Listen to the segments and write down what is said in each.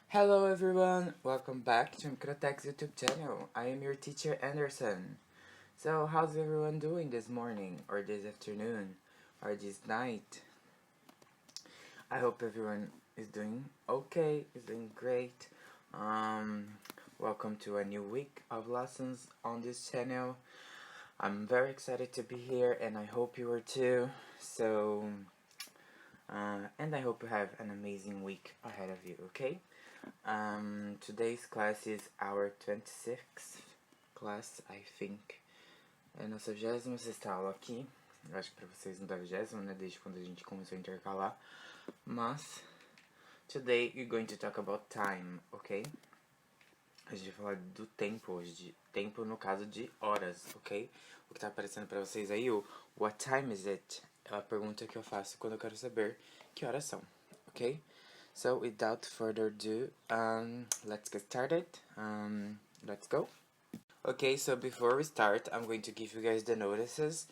Hello everyone, welcome back to Microtech's YouTube channel. I am your teacher Anderson. So how's everyone doing this morning, or this afternoon, or this night? I hope everyone is doing okay, is doing great. Welcome to a new week of lessons on this channel. I'm very excited to be here and I hope you are too. And I hope you have an amazing week ahead of you, okay? Today's class is our 26th class, I think. É nossa 26ª aula aqui. Eu acho que pra vocês não deve 20ª, né? Desde quando a gente começou a intercalar. Mas, today we're going to talk about time, ok? A gente vai falar do tempo hoje, de tempo no caso de horas, ok? O que tá aparecendo pra vocês aí, o What time is it? É a pergunta que eu faço quando eu quero saber que horas são, ok? So, without further ado, let's get started. Let's go. Okay, so before we start, I'm going to give you guys the notices.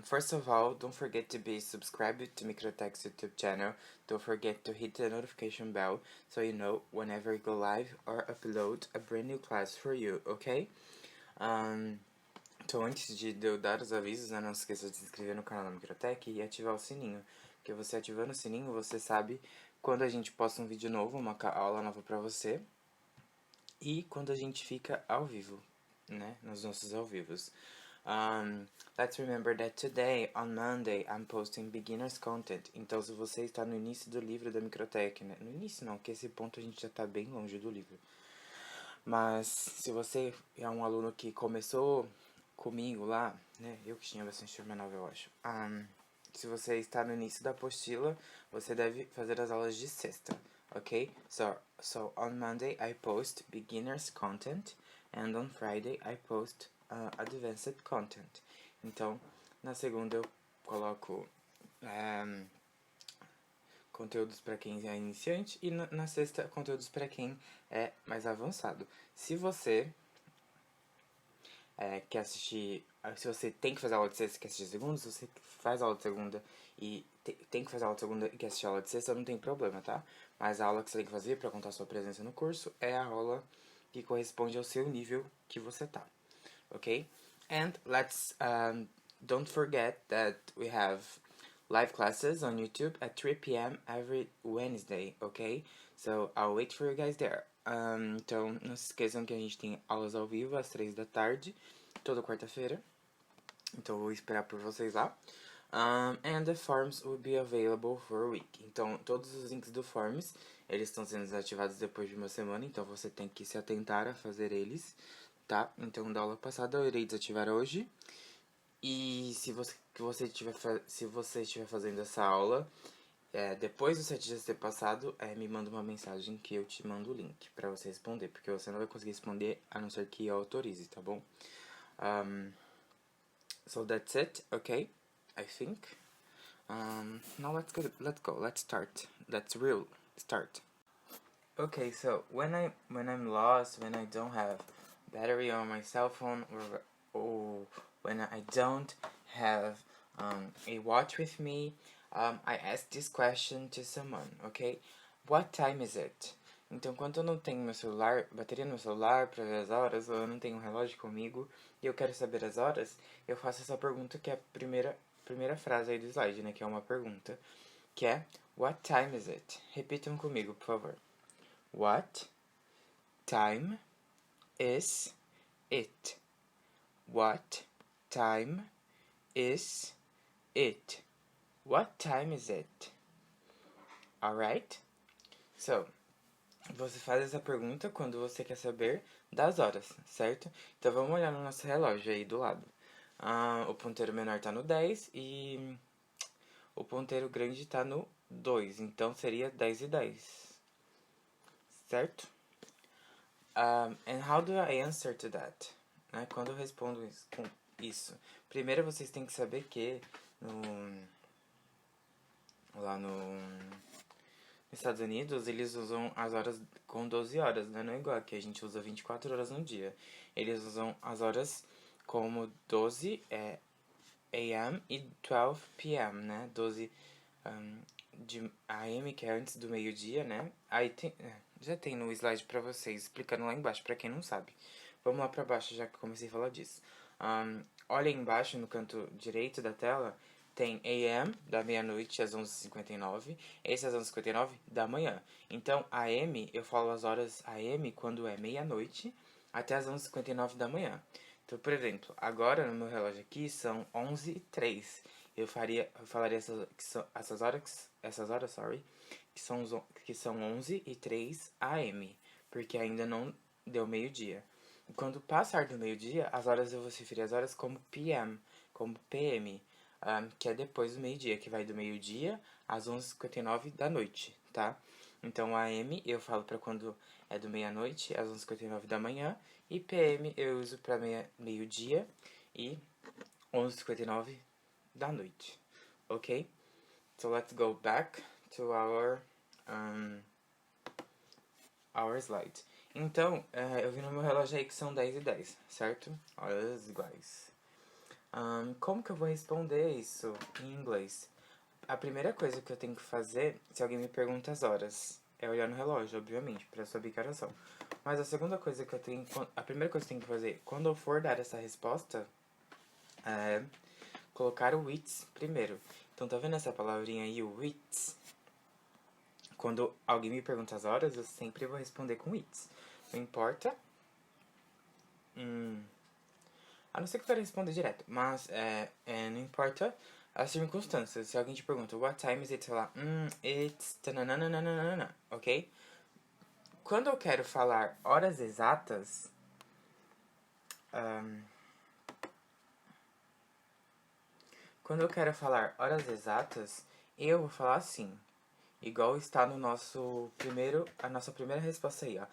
First of all, don't forget to be subscribed to Microtech's YouTube channel. Don't forget to hit the notification bell so you know whenever we go live or upload a brand new class for you, okay? Então, antes de eu dar os avisos, né, não se esqueça de se inscrever no canal da Microtech e ativar o sininho. Porque você ativando o sininho, você sabe quando a gente posta um vídeo novo, uma aula nova pra você. E quando a gente fica ao vivo, né, nos nossos ao vivos. Let's remember that today, on Monday, I'm posting beginner's content. Então, se você está no início do livro da Microtech, né? No início não, porque esse ponto a gente já está bem longe do livro. Mas, se você é um aluno que começou comigo lá, né? Eu que tinha bastante turma nova, eu acho. Se você está no início da apostila, você deve fazer as aulas de sexta, ok? So on Monday I post beginners content and on Friday I post advanced content. Então, na segunda eu coloco conteúdos para quem é iniciante e na sexta conteúdos para quem é mais avançado. Se você quer assistir, se você tem que fazer aula de sexta e quer assistir segunda, se você faz aula de segunda e tem que fazer aula de segunda e quer assistir aula de sexta, não tem problema, tá? Mas a aula que você tem que fazer para contar sua presença no curso é a aula que corresponde ao seu nível que você tá, ok? And let's don't forget that we have live classes on YouTube at 3 p.m. every Wednesday, ok? So I'll wait for you guys there. Então, não se esqueçam que a gente tem aulas ao vivo às 3 da tarde, toda quarta-feira. Então, eu vou esperar por vocês lá. And the forms will be available for a week. Então, todos os links do forms, eles estão sendo desativados depois de uma semana. Então, você tem que se atentar a fazer eles, tá? Então, da aula passada, eu irei desativar hoje. E se você estiver fazendo essa aula, depois do 7 dias ter passado, me manda uma mensagem que eu te mando o link pra você responder. Porque você não vai conseguir responder a não ser que eu autorize, tá bom? So that's it, okay? I think. Now let's go. Let's start. Let's real start. Okay, so when I'm lost, when I don't have battery on my cell phone, or when I don't have a watch with me, I ask this question to someone, okay? What time is it? Então, quando eu não tenho meu celular, bateria no meu celular para ver as horas, ou eu não tenho um relógio comigo e eu quero saber as horas, eu faço essa pergunta que é a primeira frase aí do slide, né? Que é uma pergunta, que é What time is it? Repitam comigo, por favor. What time is it? What time is it? What time is it? Alright? So, você faz essa pergunta quando você quer saber das horas, certo? Então vamos olhar no nosso relógio aí do lado. O ponteiro menor tá no 10 e o ponteiro grande tá no 2, então seria 10 e 10. Certo? And how do I answer to that? Né? Quando eu respondo isso, primeiro vocês têm que saber que lá nos Estados Unidos, eles usam as horas com 12 horas, né? Não é igual que a gente usa 24 horas no dia. Eles usam as horas como 12 AM e 12 PM, né? 12 de AM, que é antes do meio-dia, né? Aí já tem no slide pra vocês, explicando lá embaixo, pra quem não sabe. Vamos lá pra baixo, já que comecei a falar disso. Olha aí embaixo, no canto direito da tela, tem AM, da meia-noite às 11h59, esse às 11h59 da manhã. Então, AM, eu falo as horas AM quando é meia-noite até às 11h59 da manhã. Então, por exemplo, agora no meu relógio aqui são 11h03. Eu falaria essas horas, sorry, que são 11h03 AM, porque ainda não deu meio-dia. Quando passar do meio-dia, as horas eu vou se referir às horas como PM, como PM, que é depois do meio-dia, que vai do meio-dia às 11h59 da noite, tá? Então, AM eu falo para quando é do meia-noite às 11h59 da manhã, e PM eu uso para meio-dia e 11h59 da noite, ok? So let's go back to our slide. Então, eu vi no meu relógio aí que são 10h10, certo? Horas iguais. Como que eu vou responder isso em inglês? A primeira coisa que eu tenho que fazer, se alguém me pergunta as horas, é olhar no relógio, obviamente, para saber que horas são. Mas a segunda coisa que a primeira coisa que eu tenho que fazer, quando eu for dar essa resposta, é colocar o it's primeiro. Então, tá vendo essa palavrinha aí, o it's? Quando alguém me pergunta as horas, eu sempre vou responder com it's. Não importa. A não ser que eu queira responder direto. Mas, não importa as circunstâncias. Se alguém te pergunta, what time is it? Você fala, it's... tananana, ok? Quando eu quero falar horas exatas... quando eu quero falar horas exatas, eu vou falar assim. Igual está no nosso a nossa primeira resposta aí, ó.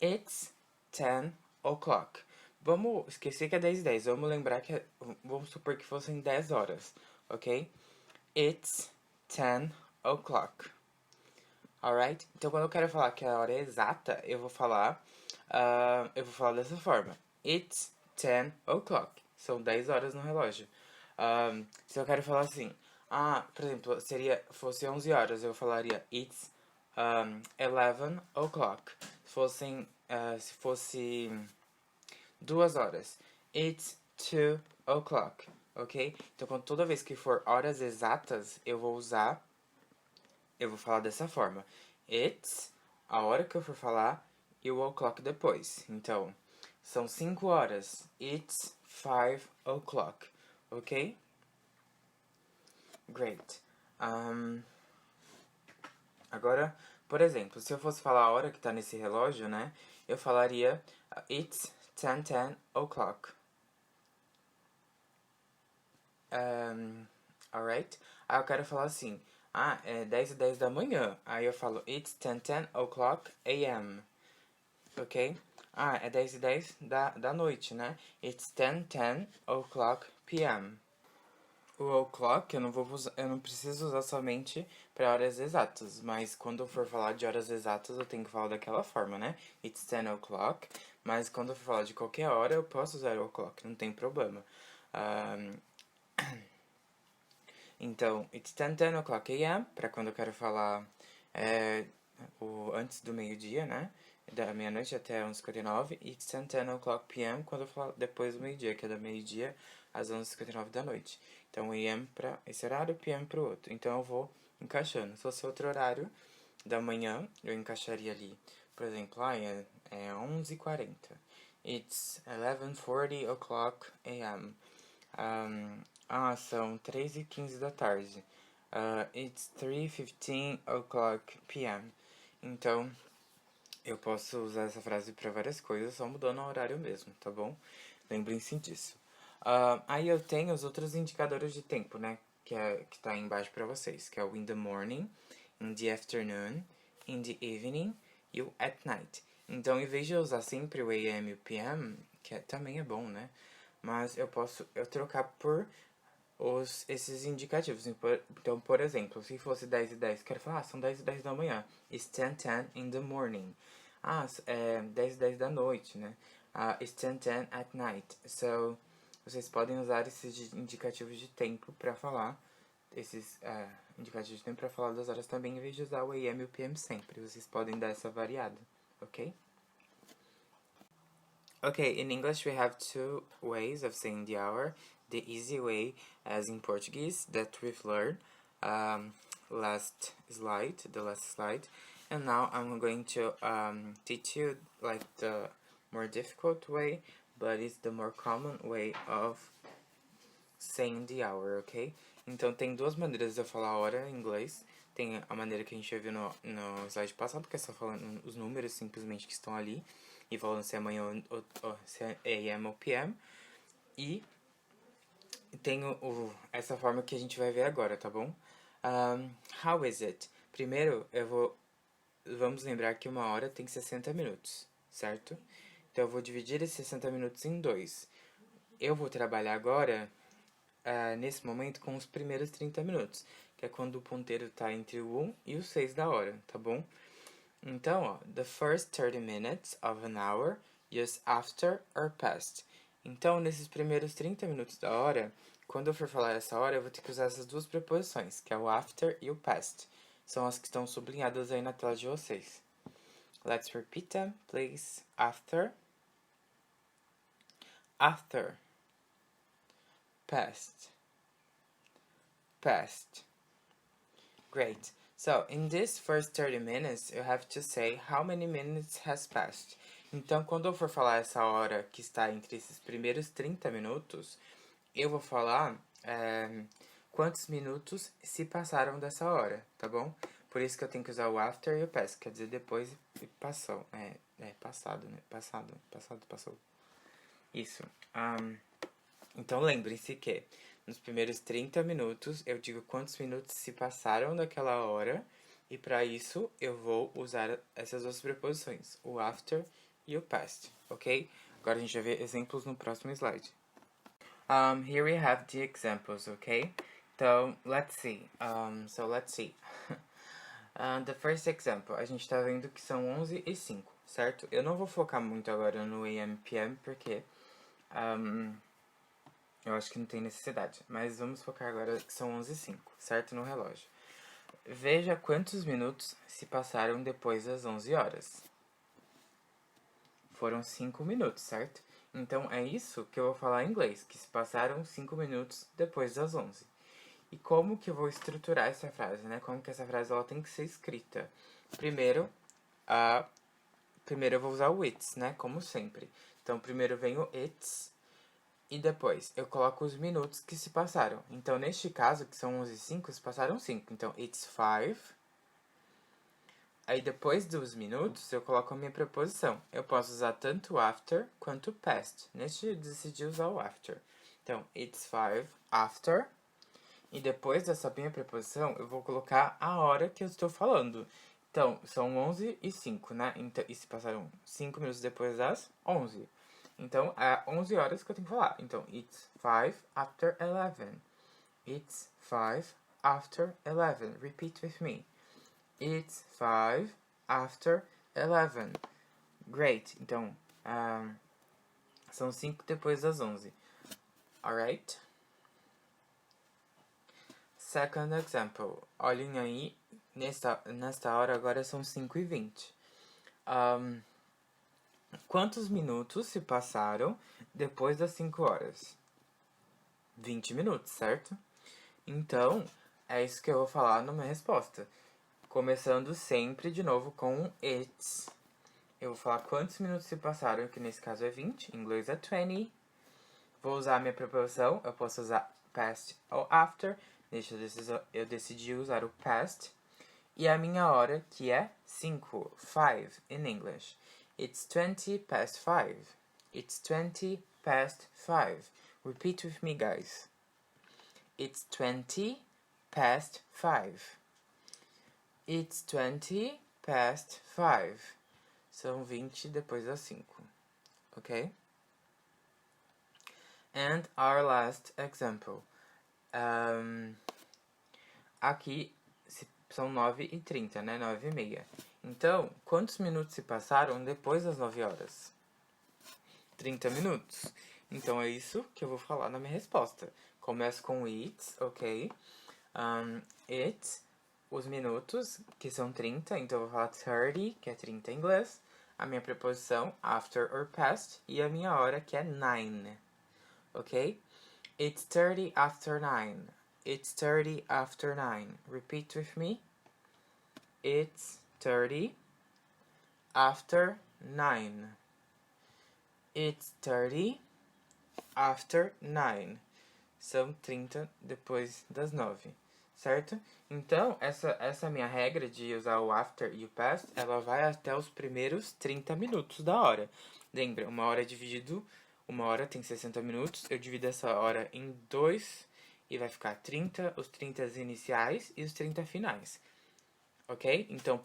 It's 10 o'clock. Vamos esquecer que é 10h10. Vamos lembrar que vamos supor que fossem 10 horas, ok? It's 10 o'clock. Alright? Então, quando eu quero falar que a hora é exata, eu vou falar dessa forma. It's 10 o'clock. São 10 horas no relógio. Se eu quero falar assim, por exemplo, fosse 11 horas, eu falaria it's 11 o'clock. Se fosse 2 horas, it's 2 o'clock, ok? Então, toda vez que for horas exatas, eu vou falar dessa forma. It's, a hora que eu for falar, e o o'clock depois. Então, são 5 horas. It's 5 o'clock, ok? Great. Agora, por exemplo, se eu fosse falar a hora que tá nesse relógio, né? Eu falaria it's 10 o'clock. Alright? Aí eu quero falar assim, é 10h10 da manhã. Aí eu falo, it's 10 o'clock a.m. Ok? É 10h10 da noite, né? It's 10 o'clock p.m. O o'clock eu não preciso usar somente para horas exatas, mas quando eu for falar de horas exatas eu tenho que falar daquela forma, né? It's 10 o'clock, mas quando eu for falar de qualquer hora eu posso usar o o'clock, não tem problema. Então, it's 10 o'clock a.m. para quando eu quero falar antes do meio-dia, né? Da meia-noite até 11h59. It's 10 o'clock p.m. quando eu falar depois do meio-dia, que é da meio-dia às 11h59 da noite. Então, a.m. para esse horário, p.m. para o outro. Então, eu vou encaixando. Se fosse outro horário da manhã, eu encaixaria ali. Por exemplo, é 11h40. It's 11:40 o'clock a.m. São 3h15 da tarde. It's 3:15 o'clock p.m. Então, eu posso usar essa frase para várias coisas, só mudando o horário mesmo, tá bom? Lembrem-se disso. Aí eu tenho os outros indicadores de tempo, né? Que tá aí embaixo para vocês, que é o in the morning, in the afternoon, in the evening e o at night. Então, em vez de eu usar sempre o AM e o PM, também é bom, né? Mas eu posso trocar por esses indicativos. Então, por exemplo, se fosse 10h10, quero falar, são 10h10 da manhã. It's 10:10 in the morning. É 10h10 da noite, né? It's 10:10 at night. So, vocês podem usar esses indicativos de tempo para falar esses indicativos de tempo para falar das horas também, em vez de usar o AM e o PM sempre. Vocês podem dar essa variada, ok? Okay, in English we have two ways of saying the hour. The easy way, as in Portuguese, that we've learned the last slide. And now I'm going to teach you like the more difficult way, but it's the more common way of saying the hour, ok? Então tem duas maneiras de eu falar a hora em inglês. Tem a maneira que a gente viu no slide passado, que é só falando os números simplesmente que estão ali e falando se é amanhã ou se é AM ou PM. E tem essa forma que a gente vai ver agora, tá bom? How is it? Primeiro, vamos lembrar que uma hora tem 60 minutos, certo? Então eu vou dividir esses 60 minutos em dois. Eu vou trabalhar agora, nesse momento, com os primeiros 30 minutos, que é quando o ponteiro está entre o 1 e o 6 da hora, tá bom? Então, ó, the first 30 minutes of an hour, just after or past. Então, nesses primeiros 30 minutos da hora, quando eu for falar essa hora, eu vou ter que usar essas duas preposições, que é o after e o past. São as que estão sublinhadas aí na tela de vocês. Let's repeat them, please. After. After. Past. Past. Great. So, in this first 30 minutes, you have to say how many minutes has passed. Então, quando eu for falar essa hora que está entre esses primeiros 30 minutos, eu vou falar quantos minutos se passaram dessa hora, tá bom? Por isso que eu tenho que usar o after e o past, quer dizer depois e passou. Passado, né? Passou. Isso. Então, lembrem-se que nos primeiros 30 minutos, eu digo quantos minutos se passaram daquela hora. E para isso, eu vou usar essas duas preposições, o after e o past, ok? Agora a gente vai ver exemplos no próximo slide. Here we have the examples, ok? Então, let's see. Let's see. The first example, a gente tá vendo que são 11 e 5, certo? Eu não vou focar muito agora no AM PM, porque... eu acho que não tem necessidade, mas vamos focar agora que são 11h05, certo? No relógio. Veja quantos minutos se passaram depois das 11 horas. Foram 5 minutos, certo? Então, é isso que eu vou falar em inglês, que se passaram 5 minutos depois das 11. E como que eu vou estruturar essa frase, né? Como que essa frase ela tem que ser escrita? Primeiro eu vou usar o it's, né? Como sempre. Então, primeiro vem o it's. E depois, eu coloco os minutos que se passaram. Então, neste caso, que são 11h05, se passaram 5. Então, it's 5. Aí, depois dos minutos, eu coloco a minha preposição. Eu posso usar tanto after quanto past. Neste, eu decidi usar o after. Então, it's 5 after. E depois dessa minha preposição, eu vou colocar a hora que eu estou falando. Então, são 11h05, né? Então, e se passaram 5 minutos depois das 11. Então, é 11 horas que eu tenho que falar. Então, it's 5 after 11. It's 5 after 11. Repeat with me. It's 5 after 11. Great. Então, são 5 depois das 11. Alright? Second example. Olhem aí, nesta hora agora são 5h20. Quantos minutos se passaram depois das 5 horas? 20 minutos, certo? Então, é isso que eu vou falar na minha resposta. Começando sempre de novo com it's. Eu vou falar quantos minutos se passaram, que nesse caso é 20, em inglês é 20. Vou usar a minha preposição, eu posso usar past ou after. Eu decidi usar o past. E a minha hora, que é 5, 5 in English. It's 20 past 5. It's 20 past 5. Repeat with me, guys. It's 20 past 5. It's 20 past 5. São 20 depois das 5. Ok? And our last example. Aqui são 9h30, né? 9h30. Então, quantos minutos se passaram depois das 9 horas? 30 minutos. Então, é isso que eu vou falar na minha resposta. Começo com it's, ok? It's, os minutos, que são 30, então eu vou falar 30, que é 30 em inglês. A minha preposição, after or past. E a minha hora, que é 9. Ok? It's 30 after 9. It's 30 after 9. Repeat with me. It's 30 after 9. It's 30 after 9. São 30 depois das 9, certo? Então, essa minha regra de usar o after e o past, ela vai até os primeiros 30 minutos da hora. Lembra, uma hora tem 60 minutos, eu divido essa hora em 2 e vai ficar 30, os 30 iniciais e os 30 finais. Ok? Então,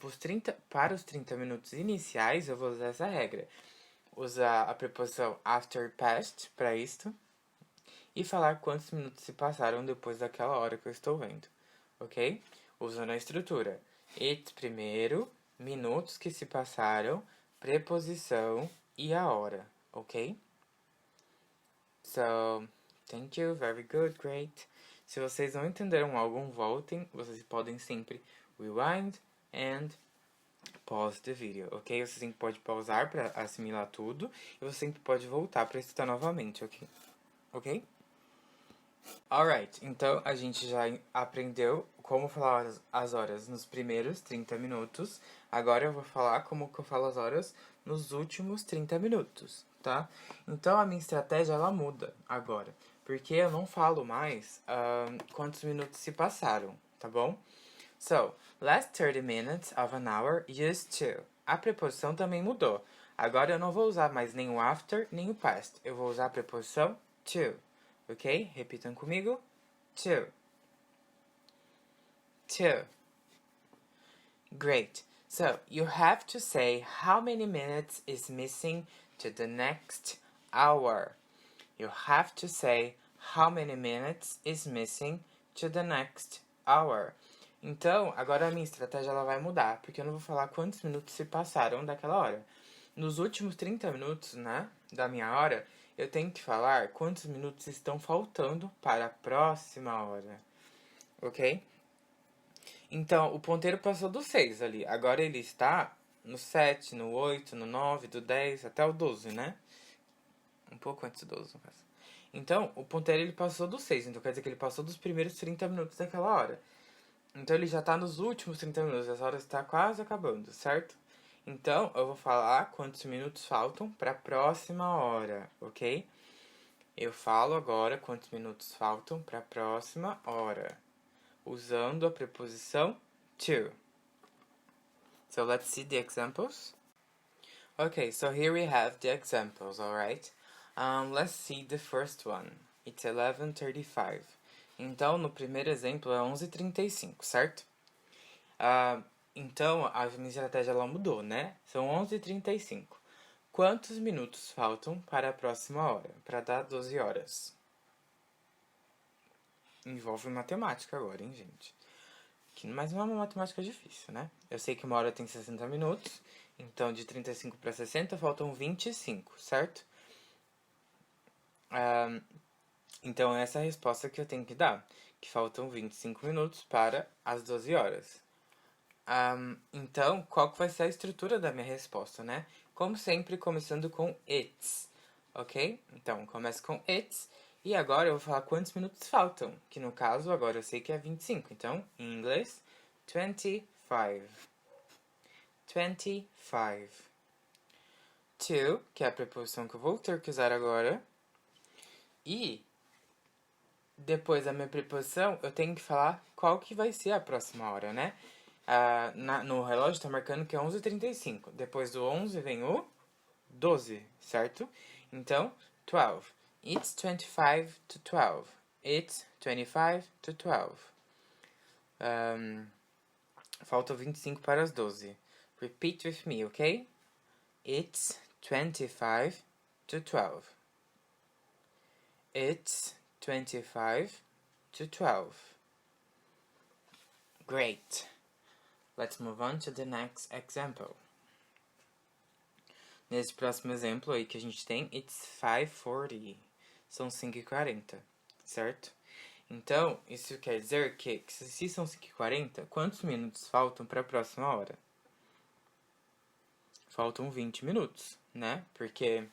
para os 30 minutos iniciais, eu vou usar essa regra. Usar a preposição after past para isto. E falar quantos minutos se passaram depois daquela hora que eu estou vendo. Ok? Usando a estrutura. It's primeiro, minutos que se passaram, preposição e a hora. Ok? So, thank you, very good, great. Se vocês não entenderam algo, voltem. Vocês podem sempre rewind and pause the video, ok? Você sempre pode pausar para assimilar tudo e você sempre pode voltar para estudar novamente, ok? Ok? Alright, então a gente já aprendeu como falar as horas nos primeiros 30 minutos. Agora eu vou falar como que eu falo as horas nos últimos 30 minutos, tá? Então a minha estratégia ela muda agora, porque eu não falo mais quantos minutos se passaram, tá bom? So, last 30 minutes of an hour used to. A preposição também mudou. Agora eu não vou usar mais nem o after nem o past. Eu vou usar a preposição to. Ok? Repitam comigo. To. To. Great. So, you have to say how many minutes is missing to the next hour. You have to say how many minutes is missing to the next hour. Então, agora a minha estratégia ela vai mudar, porque eu não vou falar quantos minutos se passaram daquela hora. Nos últimos 30 minutos, né, da minha hora, eu tenho que falar quantos minutos estão faltando para a próxima hora. Ok? Então, o ponteiro passou do 6 ali. Agora ele está no 7, no 8, no 9, do 10 até o 12, né? Um pouco antes do 12, no caso. Então, o ponteiro ele passou do 6. Então, quer dizer que ele passou dos primeiros 30 minutos daquela hora. Então, ele já está nos últimos 30 minutos. Essa hora está quase acabando, certo? Então, eu vou falar quantos minutos faltam para a próxima hora, ok? Eu falo agora quantos minutos faltam para a próxima hora, usando a preposição to. So, let's see the examples. Okay, so here we have the examples, alright? Let's see the first one. It's 11:35. Então, no primeiro exemplo é 11:35, certo? Então, a minha estratégia ela mudou, né? São 11:35. Quantos minutos faltam para a próxima hora? Para dar 12 horas. Envolve matemática agora, hein, gente? Mas não é uma matemática difícil, né? Eu sei que uma hora tem 60 minutos. Então, de 35 para 60, faltam 25, certo? Então, essa é a resposta que eu tenho que dar. Que faltam 25 minutos para as 12 horas. Então, qual que vai ser a estrutura da minha resposta, né? Como sempre, começando com it's, ok? Então, começa com it's. E agora eu vou falar quantos minutos faltam. Que no caso, agora eu sei que é 25. Então, em inglês, 25. 25. To, que é a preposição que eu vou ter que usar agora. E depois da minha preposição, eu tenho que falar qual que vai ser a próxima hora, né? No relógio tá marcando que é 11:35. Depois do 11 vem o 12, certo? Então, 12. It's 25 to 12. It's 25 to 12. Faltam 25 para as 12. Repeat with me, ok? It's 25 to 12. It's 25 to 12. Great. Let's move on to the next example. Nesse próximo exemplo aí que a gente tem, it's 5:40. São 5:40, certo? Então, isso quer dizer que se são 5h40, quantos minutos faltam para a próxima hora? Faltam 20 minutos, né? Porque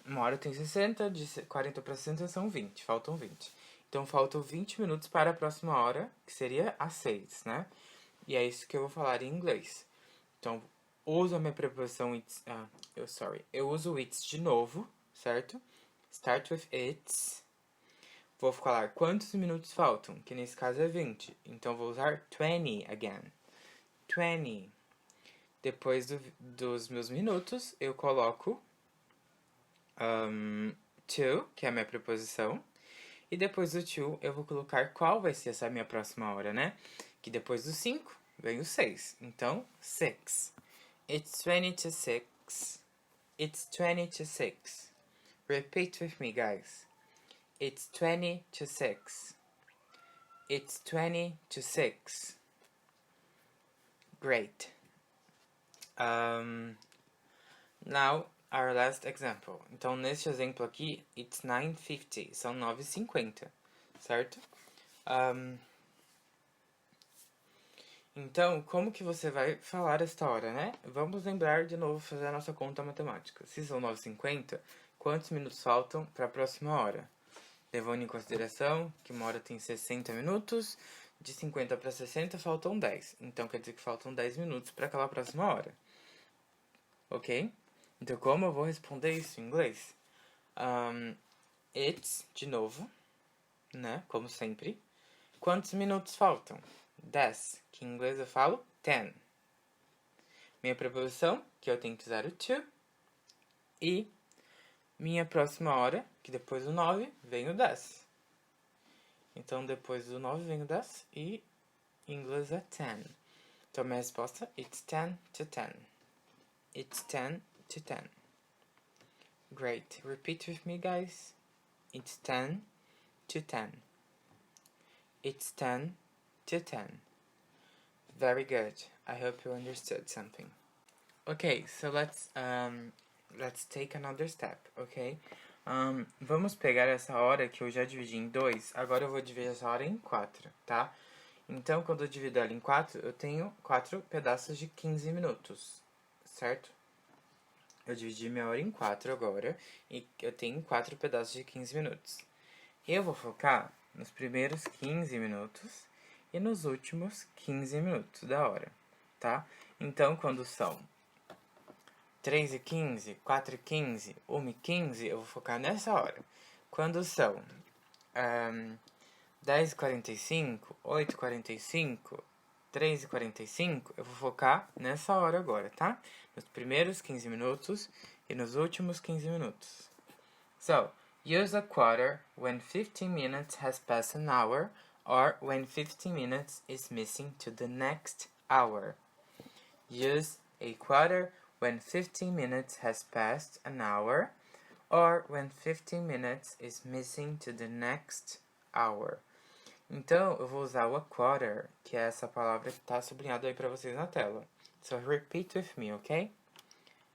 uma hora tem 60, de 40 para 60 são 20, faltam 20. Então, faltam 20 minutos para a próxima hora, que seria às 6, né? E é isso que eu vou falar em inglês. Então, uso a minha preposição it's, eu uso o it's de novo, certo? Start with it's. Vou falar quantos minutos faltam, que nesse caso é 20. Então, vou usar 20 again. 20. Depois dos meus minutos, eu coloco to, que é a minha preposição. E depois do to, eu vou colocar qual vai ser essa minha próxima hora, né? Que depois do 5, vem o 6. Então, 6. It's 20 to 6. It's 20 to 6. Repeat with me, guys. It's 20 to 6. It's 20 to 6. Great. Now, our last example. Então, neste exemplo aqui, it's 9:50. São 9:50, certo? Então, como que você vai falar esta hora, né? Vamos lembrar de novo, fazer a nossa conta matemática. Se são 9:50, quantos minutos faltam para a próxima hora? Levando em consideração que uma hora tem 60 minutos, de 50 para 60 faltam 10. Então, quer dizer que faltam 10 minutos para aquela próxima hora. Ok? Então, como eu vou responder isso em inglês? It's, de novo, né? Como sempre. Quantos minutos faltam? 10, que em inglês eu falo 10. Minha preposição, que eu tenho que usar o to. E minha próxima hora, que depois do 9, vem o 10. Então, depois do 9 vem o 10 e em inglês é 10. Então, minha resposta, it's 10 to 10. It's 10 to 10. Great. Repeat with me, guys. It's 10 to 10. It's 10 to 10. Very good. I hope you understood something. Okay, so let's take another step, okay? Vamos pegar essa hora que eu já dividi em 2. Agora eu vou dividir essa hora em 4, tá? Então, quando eu divido ela em 4, eu tenho 4 pedaços de 15 minutos, certo? Eu dividi minha hora em 4 agora e eu tenho 4 pedaços de 15 minutos. Eu vou focar nos primeiros 15 minutos e nos últimos 15 minutos da hora, tá? Então, quando são 3:15, 4:15, 1:15, eu vou focar nessa hora. Quando são 10:45, 8:45, 3:45, eu vou focar nessa hora agora, tá? Nos primeiros 15 minutos e nos últimos 15 minutos. So, use a quarter when 15 minutes has passed an hour or when 15 minutes is missing to the next hour. Use a quarter when 15 minutes has passed an hour or when 15 minutes is missing to the next hour. Então, eu vou usar o a quarter, que é essa palavra que está sublinhada aí para vocês na tela. So, repeat with me, ok?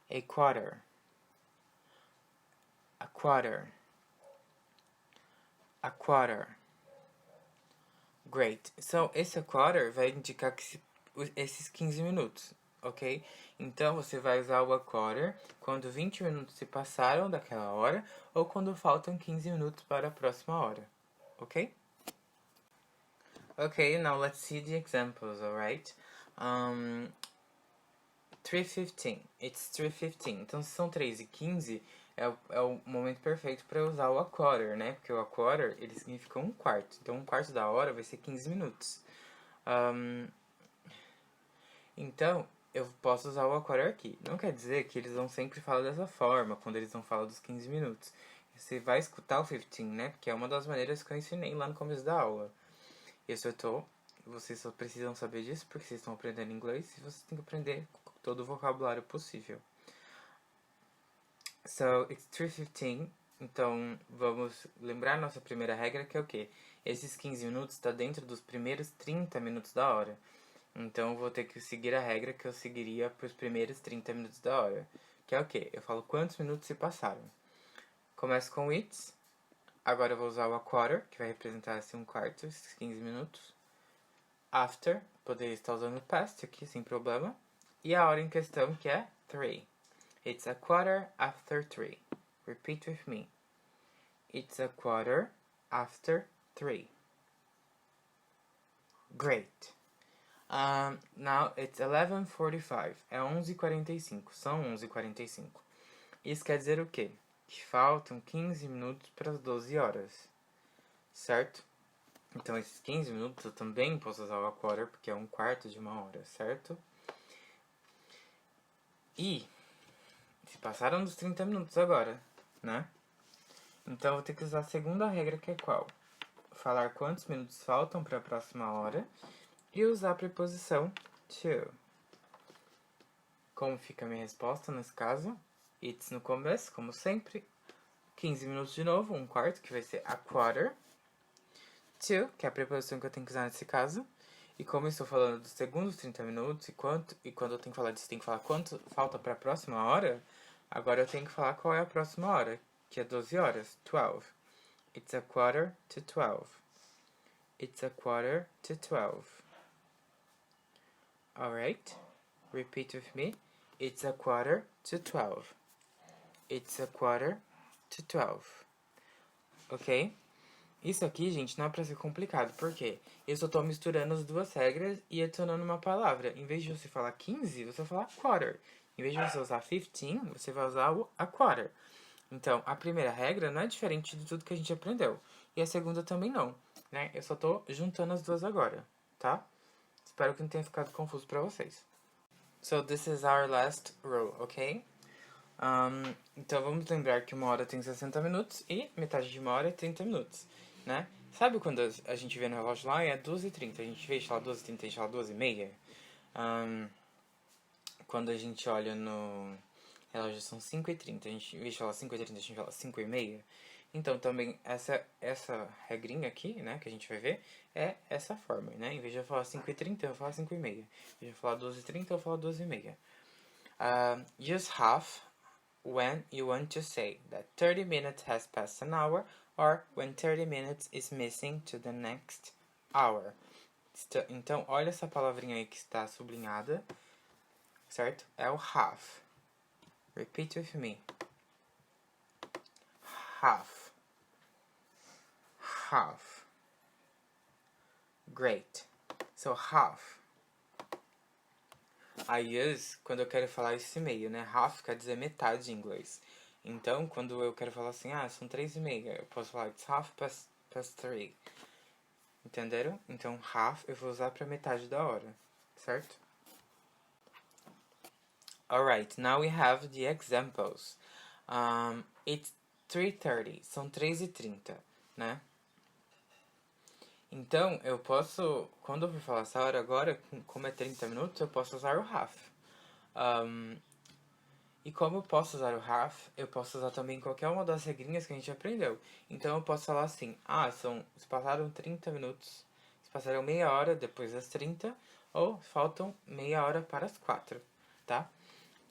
A quarter. A quarter. A quarter. Great. So, esse a quarter vai indicar que esses 15 minutos, ok? Então, você vai usar o a quarter quando 20 minutos se passaram daquela hora ou quando faltam 15 minutos para a próxima hora, ok? Okay, now let's see the examples, alright? 3:15. It's 3:15. Então, se são 3:15, é o momento perfeito para usar o a quarter, né? Porque o a quarter, ele significa um quarto. Então, um quarto da hora vai ser 15 minutos. Então, eu posso usar o a quarter aqui. Não quer dizer que eles vão sempre falar dessa forma, quando eles vão falar dos 15 minutos. Você vai escutar o 15, né? Porque é uma das maneiras que eu ensinei lá no começo da aula. Vocês só precisam saber disso porque vocês estão aprendendo inglês e vocês têm que aprender todo o vocabulário possível. So, it's 3:15. Então, vamos lembrar nossa primeira regra, que é o quê? Esses 15 minutos está dentro dos primeiros 30 minutos da hora. Então, eu vou ter que seguir a regra que eu seguiria para os primeiros 30 minutos da hora. Que é o quê? Eu falo quantos minutos se passaram. Começo com it's. Agora eu vou usar o a quarter, que vai representar assim um quarto, esses 15 minutos. After, poderia estar usando o past aqui, sem problema. E a hora em questão, que é 3. It's a quarter after 3. Repeat with me. It's a quarter after 3. Great. Now it's 11:45. É 11:45. São 11:45. Isso quer dizer o quê? Que faltam 15 minutos para as 12 horas. Certo? Então, esses 15 minutos eu também posso usar o a quarter, porque é um quarto de uma hora, certo? E se passaram dos 30 minutos agora, né? Então, eu vou ter que usar a segunda regra, que é qual? Falar quantos minutos faltam para a próxima hora e usar a preposição to. Como fica a minha resposta nesse caso? It's no começo, como sempre. 15 minutos de novo, um quarto, que vai ser a quarter. To, que é a preposição que eu tenho que usar nesse caso. E como eu estou falando dos segundos 30 minutos e quando eu tenho que falar disso, tenho que falar quanto falta para a próxima hora, agora eu tenho que falar qual é a próxima hora, que é 12 horas, 12. It's a quarter to 12. It's a quarter to 12. Alright? Repeat with me. It's a quarter to 12. It's a quarter to 12. Ok? Isso aqui, gente, não é pra ser complicado, porque eu só tô misturando as duas regras e adicionando uma palavra. Em vez de você falar 15, você vai falar quarter. Em vez de você usar 15, você vai usar o a quarter. Então, a primeira regra não é diferente de tudo que a gente aprendeu. E a segunda também não, né? Eu só tô juntando as duas agora, tá? Espero que não tenha ficado confuso pra vocês. So, this is our last rule, ok? Então, vamos lembrar que uma hora tem 60 minutos e metade de uma hora é 30 minutos, né? Sabe quando a gente vê no relógio lá é 12h30, a gente vê lá 12h30, a gente fala 12h30? Quando a gente olha no relógio são 5h30, a gente vê lá 5h30, a gente fala 5h30. Então, também, essa regrinha aqui, né, que a gente vai ver, é essa forma, né? Em vez de eu falar 5h30, eu vou falar 5h30. Em vez de eu falar 12h30, eu vou falar 12h30. Use half when you want to say that 30 minutes has passed an hour or when 30 minutes is missing to the next hour. Então, olha essa palavrinha aí que está sublinhada, certo? É o half. Repeat with me. Half. Half. Great. So, half. I use quando eu quero falar esse meio, né? Half quer dizer metade em inglês. Então, quando eu quero falar assim, são 3h30, eu posso falar it's half past 3. Entenderam? Então, half eu vou usar para metade da hora, certo? Alright, now we have the examples. It's 3:30, são 3h30, né? Então, eu posso, quando eu for falar essa hora agora, como é 30 minutos, eu posso usar o half. E como eu posso usar o half, eu posso usar também qualquer uma das regrinhas que a gente aprendeu. Então, eu posso falar assim, se passaram 30 minutos, se passaram meia hora depois das 30, ou faltam meia hora para as 4, tá?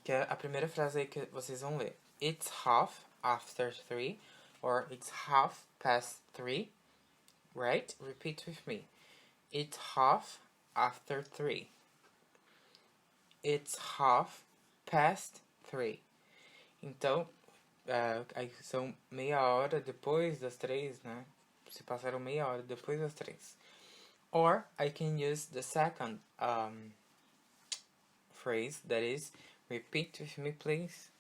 Que é a primeira frase aí que vocês vão ler. It's half after 3, or it's half past 3. Right? Repeat with me. It's half after 3. It's half past 3. Então, aí são meia hora depois das 3, né? Se passaram meia hora depois das 3. Or I can use the second phrase, that is, repeat with me, please.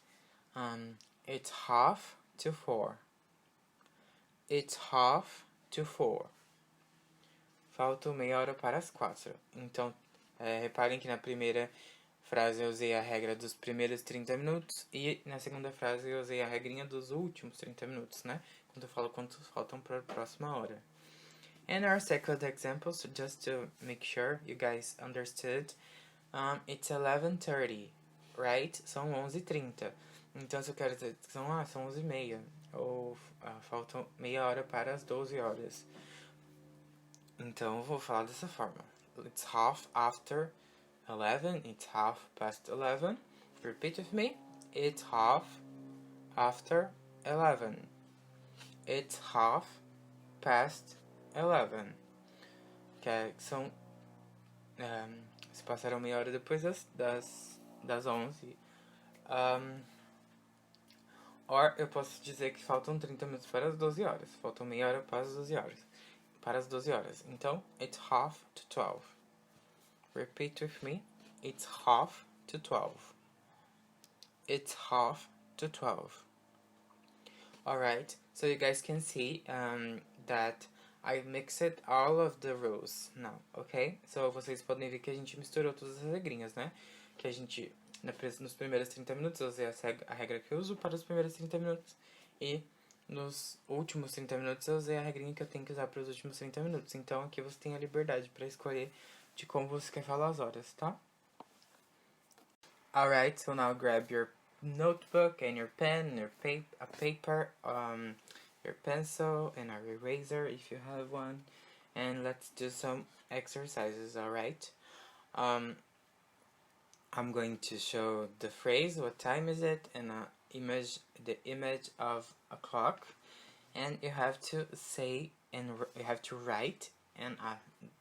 It's half to 4. It's half to 4. Faltam meia hora para as 4. Então, reparem que na primeira frase eu usei a regra dos primeiros 30 minutos e na segunda frase eu usei a regrinha dos últimos 30 minutos, né? Quando eu falo quantos faltam para a próxima hora. And our second example, so just to make sure you guys understood, it's 11:30, right? São 11h30. Então, se eu quero dizer que são 11h30, ou faltam meia hora para as 12 horas. Então, eu vou falar dessa forma. It's half after 11. It's half past 11. Repeat with me. It's half after 11. It's 11:30. Que são... se passaram meia hora depois das 11. Or eu posso dizer que faltam 30 minutos para as 12 horas. Faltam meia hora para as 12 horas. Então, it's 11:30. Repeat with me. It's 11:30. It's 11:30. Alright, so you guys can see that I mixed all of the rules now, ok? So vocês podem ver que a gente misturou todas as regrinhas, né? Que a gente, nos primeiros 30 minutos, eu usei a regra que eu uso para os primeiros 30 minutos. E nos últimos 30 minutos, eu usei a regrinha que eu tenho que usar para os últimos 30 minutos. Então aqui você tem a liberdade para escolher de como você quer falar as horas, tá? Alright, so now grab your notebook and your pen, your paper, your pencil and our eraser if you have one, and let's do some exercises. Alright, I'm going to show the phrase, what time is it, and the image of a clock, and you have to say and you have to write and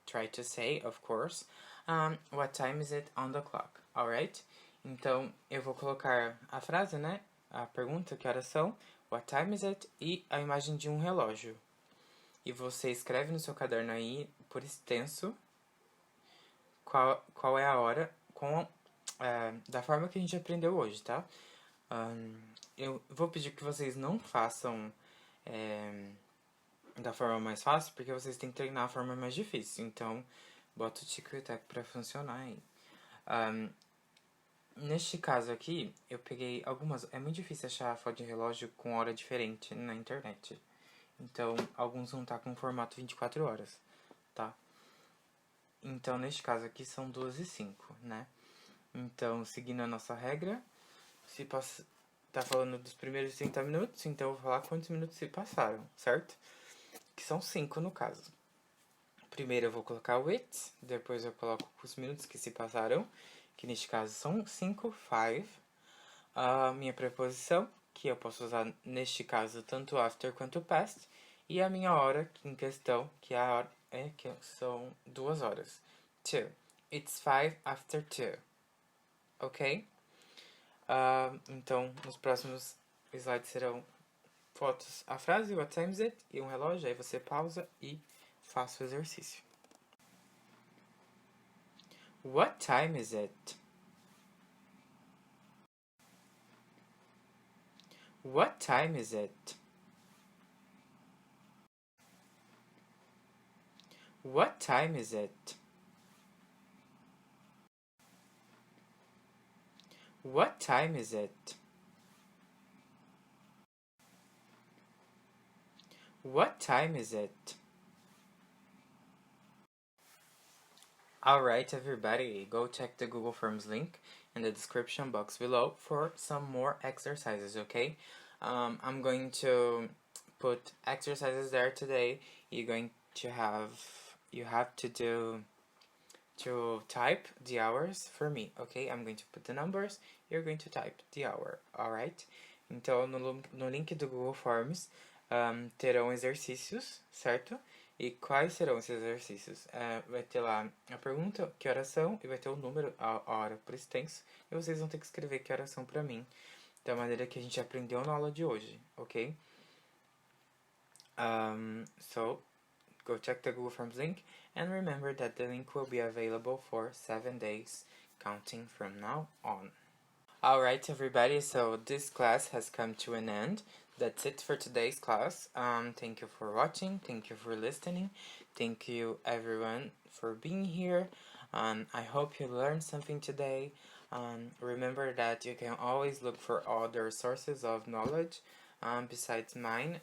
try to say, of course, what time is it on the clock. Alright, então eu vou colocar a frase, né? A pergunta, que horas são, what time is it, e a imagem de um relógio. E você escreve no seu caderno aí, por extenso, qual é a hora, da forma que a gente aprendeu hoje, tá? Eu vou pedir que vocês não façam da forma mais fácil, porque vocês têm que treinar a forma mais difícil. Então, bota o tico e o teco pra funcionar aí. Neste caso aqui, eu peguei algumas... É muito difícil achar foto de relógio com hora diferente na internet. Então, alguns vão estar com formato 24 horas, tá? Então, neste caso aqui, são 2:05, né? Então, seguindo a nossa regra, se tá falando dos primeiros 30 minutos, então eu vou falar quantos minutos se passaram, certo? Que são 5 no caso. Primeiro eu vou colocar o it, depois eu coloco os minutos que se passaram, que neste caso são 5, 5. A minha preposição, que eu posso usar neste caso tanto after quanto past, e a minha hora em questão, que a hora que são 2 horas. 2. It's 2:05. Ok? Então, nos próximos slides serão fotos, a frase, what time is it, e um relógio, aí você pausa e faça o exercício. What time is it? What time is it? What time is it? What time is it? What time is it? Alright, everybody, go check the Google Forms link in the description box below for some more exercises, okay? I'm going to put exercises there today. You have to type the hours for me, okay? I'm going to put the numbers, you're going to type the hour, alright? Então, no link do Google Forms, terão exercícios, certo? E quais serão esses exercícios? Vai ter lá a pergunta, que horas são, e vai ter o número, a hora por extenso, e vocês vão ter que escrever que horas são pra mim, da maneira que a gente aprendeu na aula de hoje, ok? So, go check the Google Forms link, and remember that the link will be available for 7 days, counting from now on. Alright, everybody, so this class has come to an end. That's it for today's class. Thank you for watching, thank you for listening, thank you everyone for being here. I hope you learned something today. Remember that you can always look for other sources of knowledge besides mine.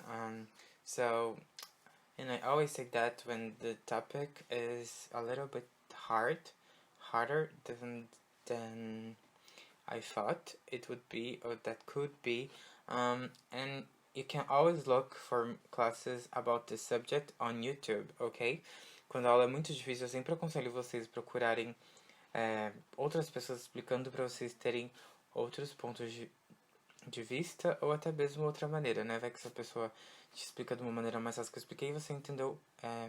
And I always say that when the topic is a little bit harder than I thought it would be, or that could be, and you can always look for classes about this subject on YouTube, ok? Quando a aula é muito difícil, eu sempre aconselho vocês procurarem outras pessoas explicando para vocês terem outros pontos de vista ou até mesmo outra maneira, né? Vai que essa pessoa te explica de uma maneira mais fácil que eu expliquei e você entendeu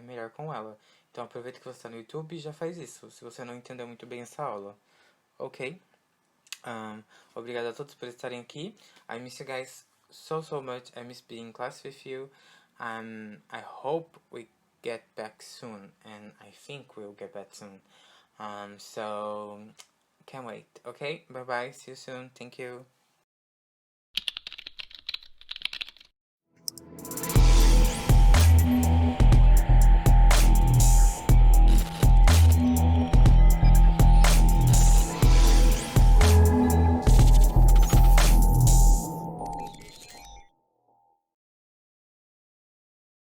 melhor com ela. Então aproveita que você está no YouTube e já faz isso, se você não entendeu muito bem essa aula. Ok? Obrigado a todos por estarem aqui. I miss you guys so much. I miss being in class with you. I hope we get back soon, and I think we'll get back soon. So can't wait. Okay, bye bye. See you soon. Thank you.